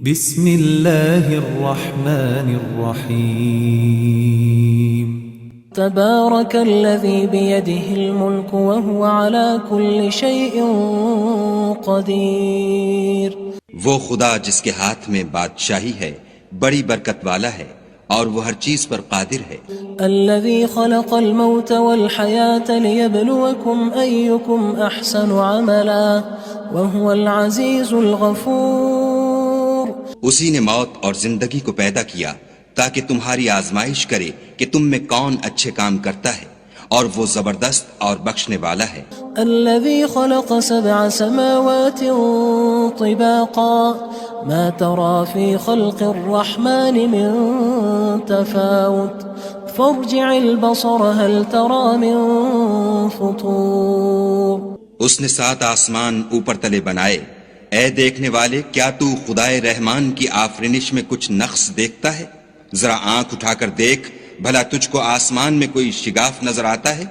بسم اللہ الرحمن الرحیم تبارک الذی بیدہ الملک وهو على كل شیء قدیر۔ وہ خدا جس کے ہاتھ میں بادشاہی ہے بڑی برکت والا ہے اور وہ ہر چیز پر قادر ہے۔ الذی خلق الموت والحیاة لیبلوکم ایکم احسن عملا وهو العزیز الغفور۔ اسی نے موت اور زندگی کو پیدا کیا تاکہ تمہاری آزمائش کرے کہ تم میں کون اچھے کام کرتا ہے، اور وہ زبردست اور بخشنے والا ہے۔ الذي خلق 7 سماوات طباقا ما ترى في خلق الرحمن من تفاوت فارجع البصر هل ترى من فطور۔ اس نے 7 آسمان اوپر تلے بنائے، اے دیکھنے والے کیا تو خدائے رحمان کی آفرینش میں کچھ نقص دیکھتا ہے؟ ذرا آنکھ اٹھا کر دیکھ، بھلا تجھ کو آسمان میں کوئی شگاف نظر آتا ہے؟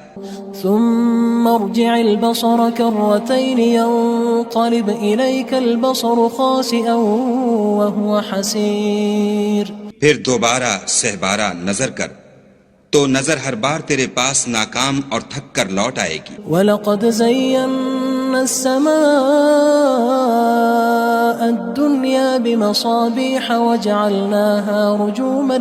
ثم ارجع البصر كرتين ينقلب إليك البصر خاسئا وهو حسير۔ پھر دوبارہ سہبارہ نظر کر تو نظر ہر بار تیرے پاس ناکام اور تھک کر لوٹ آئے گی۔ وَلَقَدْ زَيَّنَّا السَّمَاءَ الدُّنْيَا بِمَصَابِيحَ وَجَعَلْنَاهَا رُجُومًا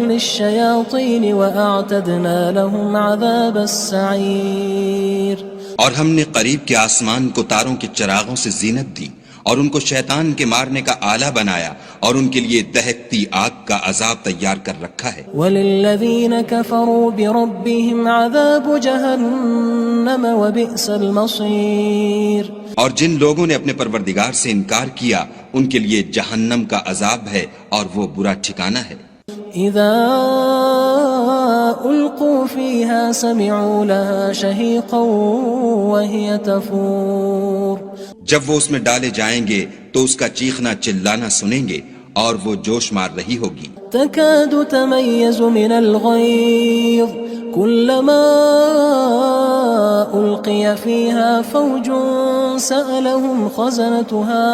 لِلشَّيَاطِينِ وَأَعْتَدْنَا لَهُمْ عَذَابَ السَّعِيرِ۔ اور ہم نے قریب کے آسمان کو تاروں کے چراغوں سے زینت دی اور ان کو شیطان کے مارنے کا آلہ بنایا، اور ان کے لیے دہکتی آگ کا عذاب تیار کر رکھا ہے۔ وَلِلَّذِينَ كَفَرُوا بِرَبِّهِمْ عَذَابُ جَهَنَّمَ وَبِئْسَ الْمَصِيرُ۔ اور جن لوگوں نے اپنے پروردگار سے انکار کیا ان کے لیے جہنم کا عذاب ہے اور وہ برا ٹھکانہ ہے۔ اذا القوا فيها سمعوا لها شهيقا وهي تفور۔ جب وہ اس میں ڈالے جائیں گے تو اس کا چیخنا چلانا سنیں گے اور وہ جوش مار رہی ہوگی۔ تكاد تميز من الغيظ كلما ألقي فيها فوج سألهم خزنتها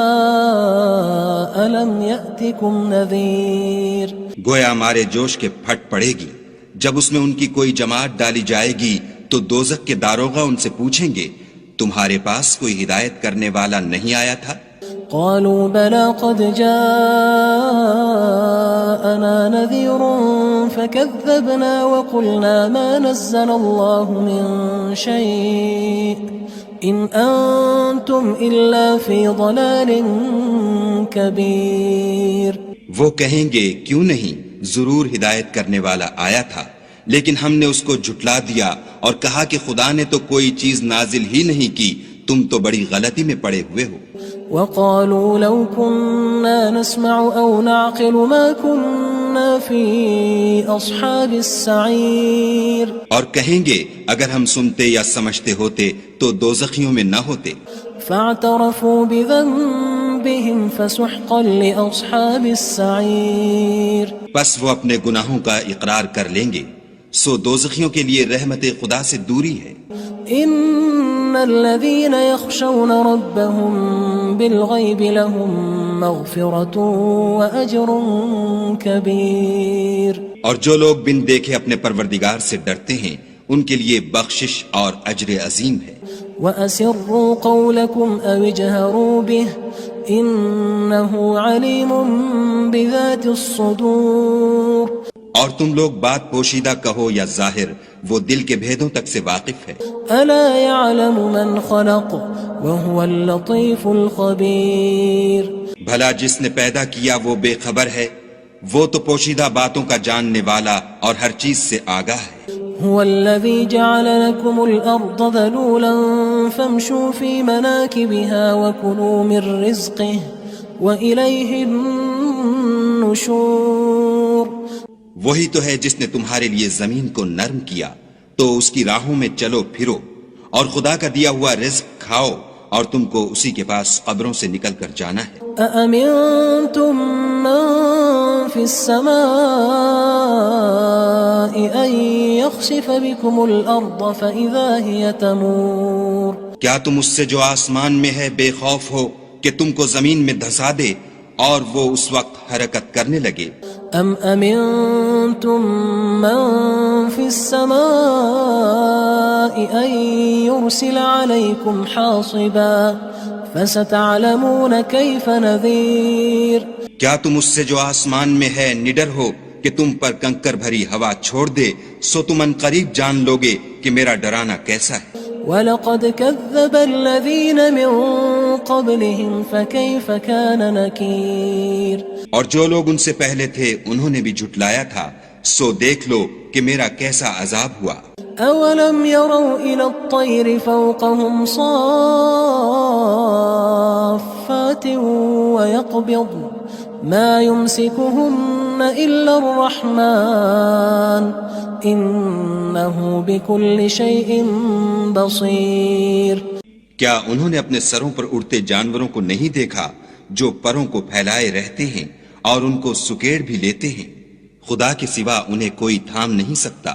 ألم يأتكم نذير۔ گویا مارے جوش کے پھٹ پڑے گی جب اس میں ان کی کوئی جماعت ڈالی جائے گی تو دوزخ کے داروغہ ان سے پوچھیں گے تمہارے پاس کوئی ہدایت کرنے والا نہیں آیا تھا؟ قالوا بلى قد جاءنا نذير فكذبنا وقلنا ما نزل الله من شيء إن أنتم إلا في ضلال كبير۔ وہ کہیں گے کیوں نہیں، ضرور ہدایت کرنے والا آیا تھا، لیکن ہم نے اس کو جھٹلا دیا اور کہا کہ خدا نے تو کوئی چیز نازل ہی نہیں کی، تم تو بڑی غلطی میں پڑے ہوئے ہو۔ وقالوا لو كنا نسمع أو نعقل ما كنا في أصحاب السعير۔ اور کہیں گے اگر ہم سنتے یا سمجھتے ہوتے تو دوزخیوں میں نہ ہوتے۔ فاعترفوا بذنبهم فسحقا لأصحاب السعير۔ پس وہ اپنے گناہوں کا اقرار کر لیں گے، سو دوزخیوں کے لیے رحمت خدا سے دوری ہے۔ ان الذين يخشون ربهم بالغيب لهم مغفرة واجر كبير۔ اور جو لوگ بن دیکھے اپنے پروردگار سے ڈرتے ہیں ان کے لیے بخشش اور اجر عظیم ہے۔ واسروا قولكم او اجهروا به انه عليم بذات الصدور۔ اور تم لوگ بات پوشیدہ کہو یا ظاہر، وہ دل کے بھیدوں تک سے واقف ہے۔ الا يعلم من خلق وهو اللطيف الخبير۔ بھلا جس نے پیدا کیا وہ بے خبر ہے، وہ تو پوشیدہ باتوں کا جاننے والا اور ہر چیز سے آگاہ ہے۔ هو الذي جعل لكم الأرض ذلولا فامشوا في مناكبها وكلوا من رزقه وإليه النشور۔ وہی تو ہے جس نے تمہارے لیے زمین کو نرم کیا تو اس کی راہوں میں چلو پھرو، اور خدا کا دیا ہوا رزق کھاؤ، اور تم کو اسی کے پاس قبروں سے نکل کر جانا ہے۔ أأمنتم من في السماء أن يخسف بكم الأرض فإذا هي تمور۔ کیا تم اس سے جو آسمان میں ہے بے خوف ہو کہ تم کو زمین میں دھسا دے اور وہ اس وقت حرکت کرنے لگے؟ ام امنتم من في السماء ان يرسل عليكم حاصبا فستعلمون كيف نذير کیا تم اس سے جو آسمان میں ہے نڈر ہو کہ تم پر کنکر بھری ہوا چھوڑ دے، سو تم ان قریب جان لوگے کہ میرا ڈرانا کیسا ہے۔ وَلَقَدْ كَذَّبَ الَّذِينَ مِن قَبْلِهِمْ فَكَيْفَ كَانَ نَكِيرٌ اور جو لوگ ان سے پہلے تھے انہوں نے بھی جھٹلایا تھا، سو دیکھ لو کہ میرا کیسا عذاب ہوا۔ أَوَلَمْ يَرَوْا إِلَى الطَّيْرِ فَوْقَهُمْ صَافَّاتٍ وَيَقْبِضْنَ مَا يُمْسِكُهُنَّ إِلَّا الرَّحْمَنُ إِنَّهُ بِكُلِّ شَيْءٍ بَصِيرٌ کیا انہوں نے اپنے سروں پر اڑتے جانوروں کو نہیں دیکھا جو پروں کو پھیلائے رہتے ہیں اور ان کو سکیڑ بھی لیتے ہیں؟ خدا کے سوا انہیں کوئی تھام نہیں سکتا،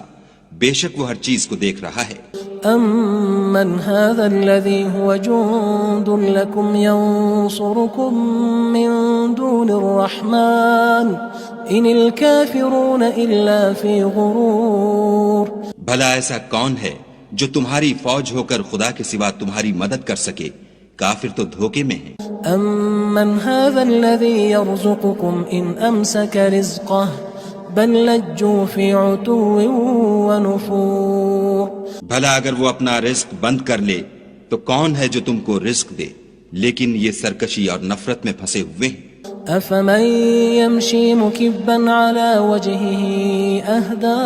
بے شک وہ ہر چیز کو دیکھ رہا ہے۔ أَمَّنْ هَذَا الَّذِي هُوَ جُندٌ لَكُمْ يَنصُرُكُم مِّن دُونِ الرَّحْمَنِ إِنِ الْكَافِرُونَ إِلَّا فِي غُرُورٍ بھلا ایسا کون ہے جو تمہاری فوج ہو کر خدا کے سوا تمہاری مدد کر سکے؟ کافر تو دھوکے میں ہیں۔ أَمَّنْ هَذَا الَّذِي يَرْزُقُكُمْ إِنْ أَمْسَكَ رِزْقَهُ بَلْ لَجُّوا فِي عُتُوٍّ وَنُفُورٍ بھلا اگر وہ اپنا رزق بند کر لے تو کون ہے جو تم کو رزق دے؟ لیکن یہ سرکشی اور نفرت میں پھنسے ہوئے ہیں۔ أَفَمَن يَمْشِي مُكِبًّا عَلَى وَجْهِهِ أَهْدَىٰ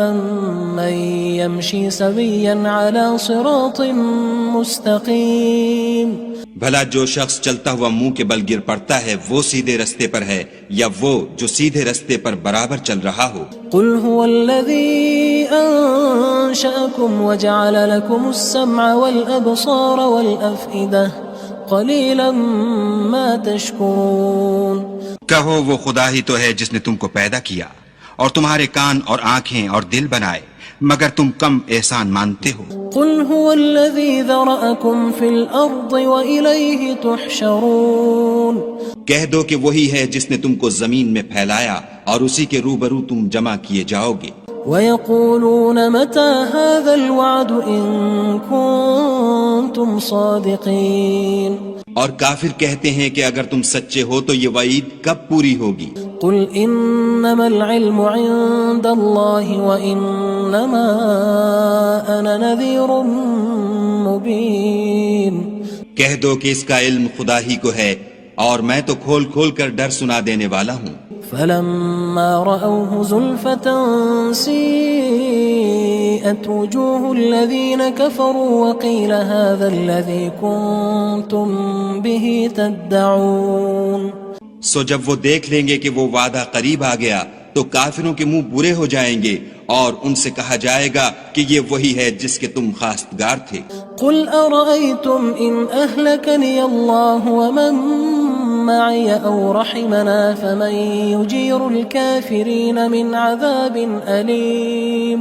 أَمَّن يَمْشِي سَوِيًّا عَلَى صِرَاطٍ مُّسْتَقِيمٍ بھلا جو شخص چلتا ہوا منہ کے بل گر پڑتا ہے وہ سیدھے رستے پر ہے یا وہ جو سیدھے رستے پر برابر چل رہا ہو؟ قُلْ هُوَ الَّذِي أَنشَأَكُمْ وَجَعَلَ لَكُمُ السَّمْعَ وَالْأَبْصَارَ وَالْأَفْئِدَةَ قَلِيلًا مَا تَشْكُرُونَ کہو وہ خدا ہی تو ہے جس نے تم کو پیدا کیا اور تمہارے کان اور آنکھیں اور دل بنائے، مگر تم کم احسان مانتے ہو۔ قُلْ هُوَ الَّذِي ذَرَأَكُمْ فِي الْأَرْضِ وَإِلَيْهِ تُحْشَرُونَ کہہ دو کہ وہی ہے جس نے تم کو زمین میں پھیلایا اور اسی کے روبرو تم جمع کیے جاؤ گے۔ وَيَقُولُونَ مَتَى هَذَا الْوَعْدُ إِن كُنتُمْ صَادِقِينَ اور کافر کہتے ہیں کہ اگر تم سچے ہو تو یہ وعید کب پوری ہوگی؟ قُلْ إِنَّمَا الْعِلْمُ عِندَ اللَّهِ وَإِنَّمَا أَنَا نَذِيرٌ مُّبِينٌ کہہ دو کہ اس کا علم خدا ہی کو ہے اور میں تو کھول کھول کر ڈر سنا دینے والا ہوں۔ فَلَمَّا رَأَوْهُ زُلْفَةً سِيئَتْ وُجُوهُ الَّذِينَ كَفَرُوا وَقِيلَ هَذَا الَّذِي كُنتُم بِهِ تَدَّعُونَ سو جب وہ دیکھ لیں گے کہ وہ وعدہ قریب آ گیا تو کافروں کے منہ برے ہو جائیں گے اور ان سے کہا جائے گا کہ یہ وہی ہے جس کے تم خواستگار تھے۔ قُلْ أَرَأَيْتُمْ إِنْ أَهْلَكَنِيَ اللَّهُ وَمَن مَّعِيَ أَوْ رَحِمَنَا فَمَن يُجِيرُ الْكَافِرِينَ مِنْ عَذَابٍ أَلِيمٍ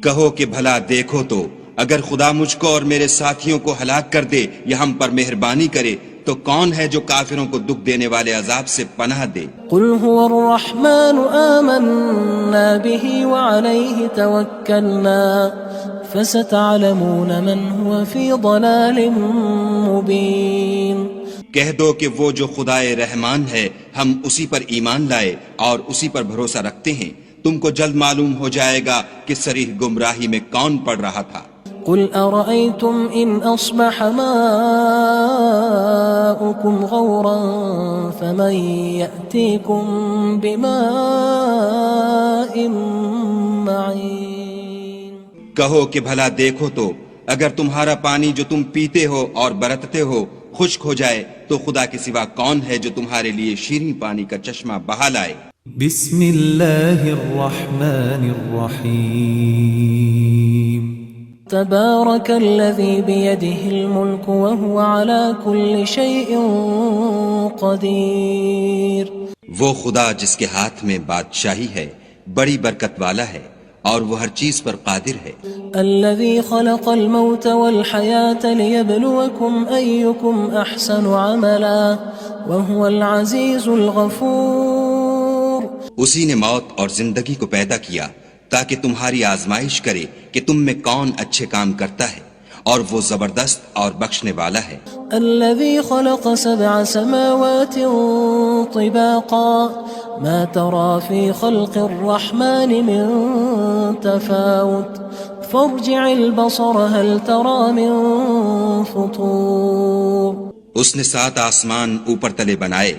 کہو کہ بھلا دیکھو تو اگر خدا مجھ کو اور میرے ساتھیوں کو ہلاک کر دے یا ہم پر مہربانی کرے تو کون ہے جو کافروں کو دکھ دینے والے عذاب سے پناہ دے؟ قُلْ هُوَ الرَّحْمَنُ آمَنَّا بِهِ وَعَلَيْهِ تَوَكَّلْنَا فَسَتَعْلَمُونَ مَنْ هُوَ فِي ضَلَالٍ مُّبِينٍ کہہ دو کہ وہ جو خدائے رحمان ہے ہم اسی پر ایمان لائے اور اسی پر بھروسہ رکھتے ہیں، تم کو جلد معلوم ہو جائے گا کہ صریح گمراہی میں کون پڑ رہا تھا۔ قُلْ أَرَأَيْتُمْ إِنْ أَصْبَحَ مَاؤُكُمْ غَوْرًا فَمَن يَأْتِيكُم بِمَاءٍ مَّعِينٍ کہو کہ بھلا دیکھو تو اگر تمہارا پانی جو تم پیتے ہو اور برتتے ہو خشک ہو جائے تو خدا کے سوا کون ہے جو تمہارے لیے شیریں پانی کا چشمہ بہا لائے؟ بسم اللہ الرحمن الرحیم تبارك الذي بيده الملك وهو على كل شيء قدير وہ خدا جس کے ہاتھ میں بادشاہی ہے بڑی برکت والا ہے اور وہ ہر چیز پر قادر ہے۔ الذي خلق الموت والحياة ليبلوكم أيكم أحسن عملا وهو العزيز الغفور۔ اسی نے موت اور زندگی کو پیدا کیا تاکہ تمہاری آزمائش کرے کہ تم میں کون اچھے کام کرتا ہے، اور وہ زبردست اور بخشنے والا ہے۔ الذي خلق 7 سماوات طباقا ما ترى في خلق الرحمن من تفاوت فارجع البصر هل ترى من فطور۔ اس نے 7 آسمان اوپر تلے بنائے،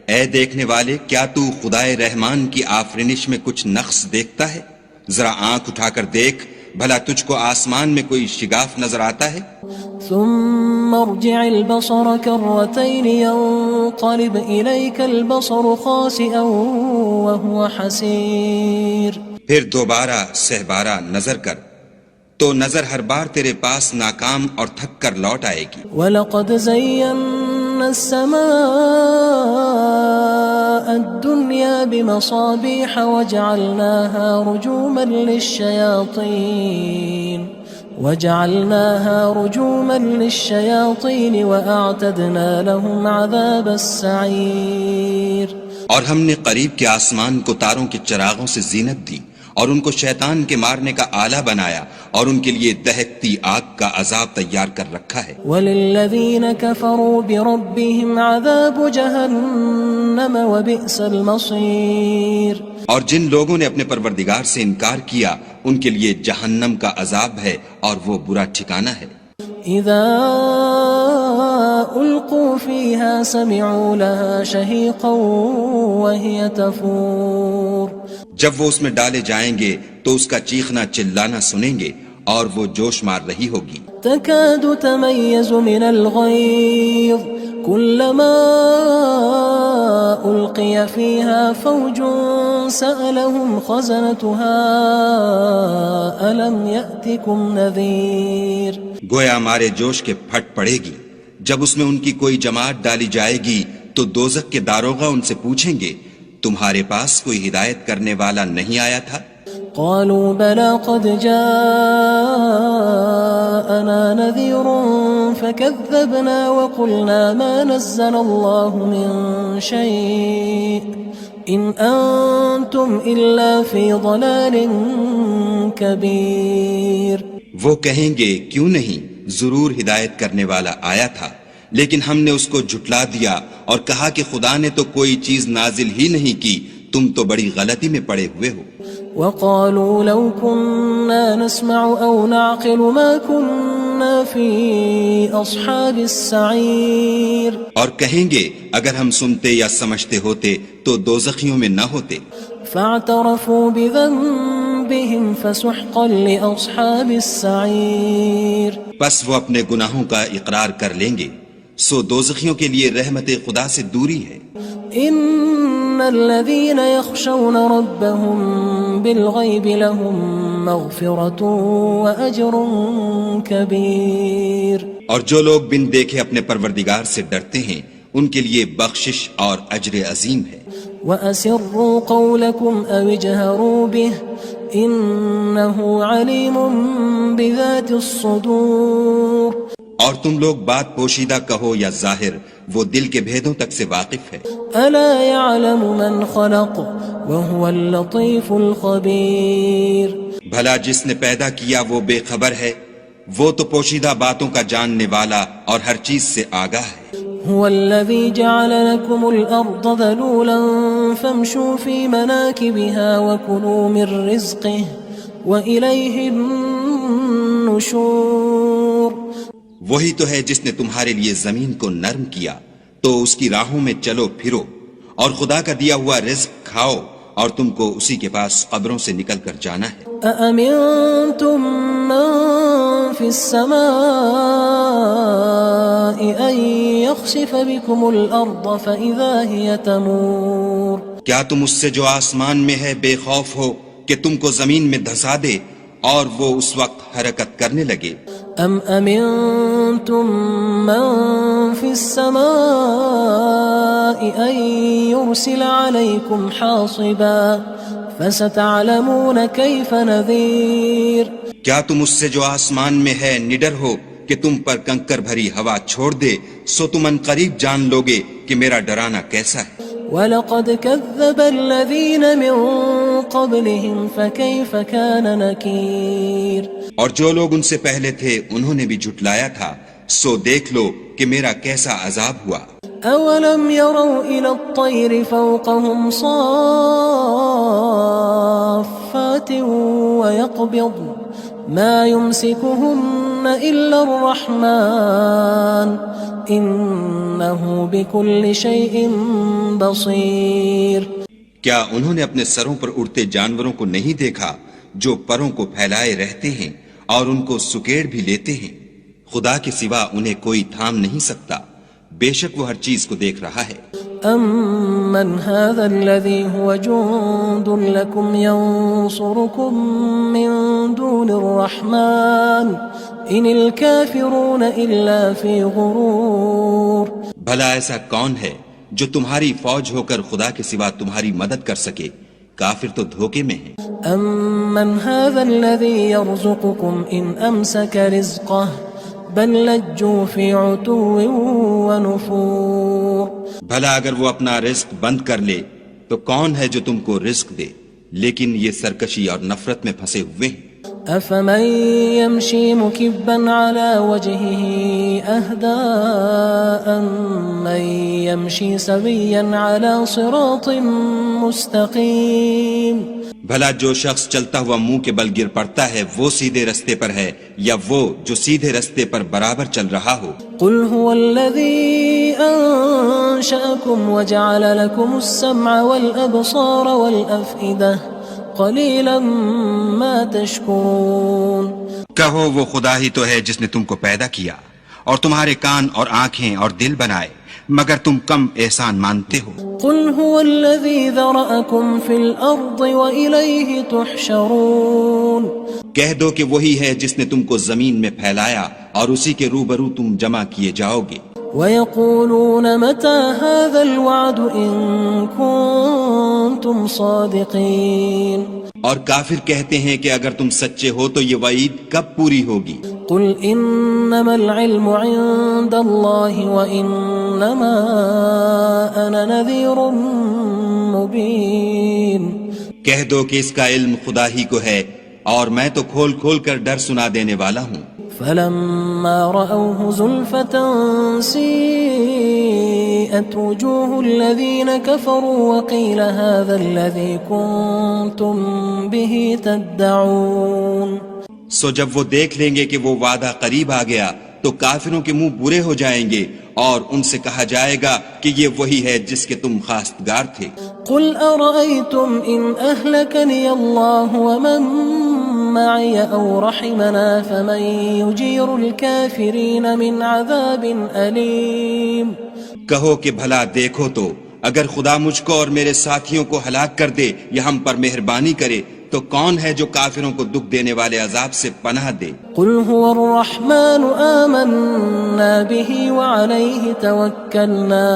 اے دیکھنے والے کیا تو خدائے رحمان کی آفرینش میں کچھ نقص دیکھتا ہے؟ ذرا آنکھ اٹھا کر دیکھ، بھلا تجھ کو آسمان میں کوئی شگاف نظر آتا ہے؟ ثم ارجع البصر كرتين ينقلب إليك البصر خاسئا وهو حسير۔ پھر دوبارہ سہبارہ نظر کر تو نظر ہر بار تیرے پاس ناکام اور تھک کر لوٹ آئے گی۔ وَلَقَدْ زَيَّنَّا السَّمَاءَ الدُّنْيَا بِمَصَابِيحَ وَجَعَلْنَاهَا رُجُومًا لِلشَّيَاطِينِ وَأَعْتَدْنَا لَهُمْ عَذَابَ السَّعِيرِ۔ اور ہم نے قریب کے آسمان کو تاروں کے چراغوں سے زینت دی، اور ان کو شیطان کے مارنے کا آلہ بنایا، اور ان کے لیے دہکتی آگ کا عذاب تیار کر رکھا ہے۔ وَلِلَّذِينَ كَفَرُوا بِرَبِّهِمْ عَذَابُ جَهَنَّمَ وَبِئْسَ الْمَصِيرُ۔ اور جن لوگوں نے اپنے پروردگار سے انکار کیا ان کے لیے جہنم کا عذاب ہے، اور وہ برا ٹھکانہ ہے۔ اذا القوا فيها سمعوا لها شهيقا وهي تفور۔ جب وہ اس میں ڈالے جائیں گے تو اس کا چیخنا چلانا سنیں گے، اور وہ جوش مار رہی ہوگی۔ تكاد تميز من الغيظ كلما ألقي فيها فوج سألهم خزنتها ألم يأتكم نذير۔ گویا مارے جوش کے پھٹ پڑے گی۔ جب اس میں ان کی کوئی جماعت ڈالی جائے گی تو دوزخ کے داروغہ ان سے پوچھیں گے تمہارے پاس کوئی ہدایت کرنے والا نہیں آیا تھا؟ قالوا بلى قد جاءنا نذير فكذبنا وقلنا ما نزل الله من شيء إن أنتم إلا في ضلال كبير۔ وہ کہیں گے کیوں نہیں، ضرور ہدایت کرنے والا آیا تھا، لیکن ہم نے اس کو جھٹلا دیا اور کہا کہ خدا نے تو کوئی چیز نازل ہی نہیں کی، تم تو بڑی غلطی میں پڑے ہوئے ہو۔ وقالوا لو كنا نسمع أو نعقل ما كنا في أصحاب السعير۔ اور کہیں گے اگر ہم سنتے یا سمجھتے ہوتے تو دوزخیوں میں نہ ہوتے۔ فاعترفوا بذنبهم فسحقا لأصحاب السعير۔ پس وہ اپنے گناہوں کا اقرار کر لیں گے، سو دوزخیوں کے لیے رحمت خدا سے دوری ہے۔ ان الذين يخشون ربهم بالغيب لهم مغفرة واجر كبير۔ اور جو لوگ بن دیکھے اپنے پروردگار سے ڈرتے ہیں ان کے لیے بخشش اور اجر عظیم ہے۔ وَأَسِرُّوا قَوْلَكُمْ أَوِ اجْهَرُوا بِهِ إِنَّهُ عَلِيمٌ بِذَاتِ الصُّدُورِ۔ اور تم لوگ بات پوشیدہ کہو یا ظاہر، وہ دل کے بھیدوں تک سے واقف ہے۔ أَلَا يَعْلَمُ مَنْ خَلَقَ وَهُوَ اللَّطِيفُ الْخَبِيرُ۔ بھلا جس نے پیدا کیا وہ بے خبر ہے، وہ تو پوشیدہ باتوں کا جاننے والا اور ہر چیز سے آگاہ ہے۔ هو الذي جعل لكم الأرض ذلولا فامشوا في مناكبها وكلوا من رزقه وإليه النشور۔ وہی تو ہے جس نے تمہارے لیے زمین کو نرم کیا تو اس کی راہوں میں چلو پھرو، اور خدا کا دیا ہوا رزق کھاؤ، اور تم کو اسی کے پاس قبروں سے نکل کر جانا ہے۔ أأمنتم من في السماء أن يخسف بكم الأرض فإذا هي تمور۔ کیا تم اس سے جو آسمان میں ہے بے خوف ہو کہ تم کو زمین میں دھسا دے اور وہ اس وقت حرکت کرنے لگے؟ ام امنتم من في السماء ان يرسل عليكم حاصبا فستعلمون كيف نذير کیا تم اس سے جو آسمان میں ہے نڈر ہو کہ تم پر کنکر بھری ہوا چھوڑ دے؟ سو تم ان قریب جان لوگے کہ میرا ڈرانا کیسا ہے۔ وَلَقَدْ كَذَّبَ الَّذِينَ مِن قَبْلِهِمْ فَكَيْفَ كَانَ نَكِيرٌ اور جو لوگ ان سے پہلے تھے انہوں نے بھی جھٹلایا تھا، سو دیکھ لو کہ میرا کیسا عذاب ہوا۔ أَوَلَمْ يَرَوْا إِلَى الطَّيْرِ فَوْقَهُمْ صَافَّاتٍ وَيَقْبِضْنَ مَا يُمْسِكُهُنَّ إِلَّا الرَّحْمَنُ إِنَّهُ بِكُلِّ شَيْءٍ بَصِيرٌ کیا انہوں نے اپنے سروں پر اڑتے جانوروں کو نہیں دیکھا جو پروں کو پھیلائے رہتے ہیں اور ان کو سکیڑ بھی لیتے ہیں؟ خدا کے سوا انہیں کوئی تھام نہیں سکتا، بے شک وہ ہر چیز کو دیکھ رہا ہے۔ أَمَّنْ هَذَا الَّذِي هُوَ جُندٌ لَكُمْ يَنصُرُكُم مِّن دُونِ الرَّحْمَنِ إِنِ الْكَافِرُونَ إِلَّا فِي غُرُورٍ بھلا ایسا کون ہے جو تمہاری فوج ہو کر خدا کے سوا تمہاری مدد کر سکے؟ کافر تو دھوکے میں ہیں۔ أَمَّنْ هَذَا الَّذِي يَرْزُقُكُمْ إِنْ أَمْسَكَ رِزْقَهُ بل لجوا فی عتو ونفور بھلا اگر وہ اپنا رزق بند کر لے تو کون ہے جو تم کو رزق دے، لیکن یہ سرکشی اور نفرت میں پھنسے ہوئے ہیں۔ افمن يمشي مكبا على وجهه اهدى من يمشي سويا على صراط مستقيم بھلا جو شخص چلتا ہوا منہ کے بل گر پڑتا ہے وہ سیدھے رستے پر ہے یا وہ جو سیدھے رستے پر برابر چل رہا ہو؟ قل هو الذي انشأكم وجعل لكم السمع والابصار والافئدة قلیلا ما تشکرون کہو وہ خدا ہی تو ہے جس نے تم کو پیدا کیا اور تمہارے کان اور آنکھیں اور دل بنائے، مگر تم کم احسان مانتے ہو۔ قل هو الذي ذرأكم في الارض وإليه تحشرون کہہ دو کہ وہی ہے جس نے تم کو زمین میں پھیلایا اور اسی کے روبرو تم جمع کیے جاؤ گے۔ وَيَقُولُونَ مَتَى هَذَا الْوَعْدُ إِن كُنتُمْ صَادِقِينَ اور کافر کہتے ہیں کہ اگر تم سچے ہو تو یہ وعید کب پوری ہوگی؟ قُلْ إِنَّمَا الْعِلْمُ عِندَ اللَّهِ وَإِنَّمَا أَنَا نَذِيرٌ مُبِينٌ کہہ دو کہ اس کا علم خدا ہی کو ہے اور میں تو کھول کھول کر ڈر سنا دینے والا ہوں۔ فَلَمَّا رَأَوْهُ زُلْفَةً سِيئَتْ وُجُوهُ الَّذِينَ كَفَرُوا وَقِيلَ هَذَا الَّذِي كُنتُم بِهِ تَدَّعُونَ سو جب وہ دیکھ لیں گے کہ وہ وعدہ قریب آ گیا تو کافروں کے منہ برے ہو جائیں گے اور ان سے کہا جائے گا کہ یہ وہی ہے جس کے تم خواستگار تھے۔ قُلْ أَرَأَيْتُمْ إِنْ أَهْلَكَنِيَ اللَّهُ وَمَن مَّعِيَ أَوْ رَحِمَنَا فَمَن يُجِيرُ الْكَافِرِينَ مِنْ عَذَابٍ أَلِيمٍ کہو کہ بھلا دیکھو تو اگر خدا مجھ کو اور میرے ساتھیوں کو ہلاک کر دے یا ہم پر مہربانی کرے تو کون ہے جو کافروں کو دکھ دینے والے عذاب سے پناہ دے؟ قُلْ هُوَ الرَّحْمَنُ آمَنَّا بِهِ وَعَلَيْهِ تَوَكَّلْنَا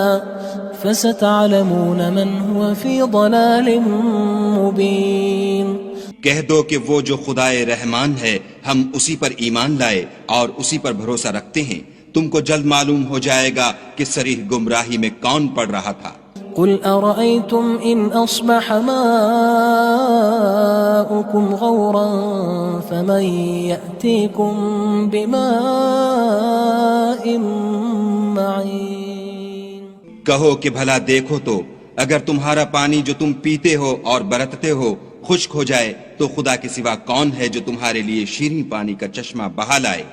فَسَتَعْلَمُونَ مَنْ هُوَ فِي ضَلَالٍ مُبِينٍ کہہ دو کہ وہ جو خدائے رحمان ہے ہم اسی پر ایمان لائے اور اسی پر بھروسہ رکھتے ہیں، تم کو جلد معلوم ہو جائے گا کہ صریح گمراہی میں کون پڑ رہا تھا۔ قُلْ أَرَأَيْتُمْ إِنْ أَصْبَحَ مَاؤُكُمْ غَوْرًا فَمَنْ يَأْتِيكُمْ بِمَاءٍ مَّعِينٍ کہو کہ بھلا دیکھو تو اگر تمہارا پانی جو تم پیتے ہو اور برتتے ہو خشک ہو جائے تو خدا کے سوا کون ہے جو تمہارے لیے شیریں پانی کا چشمہ بہا لائے؟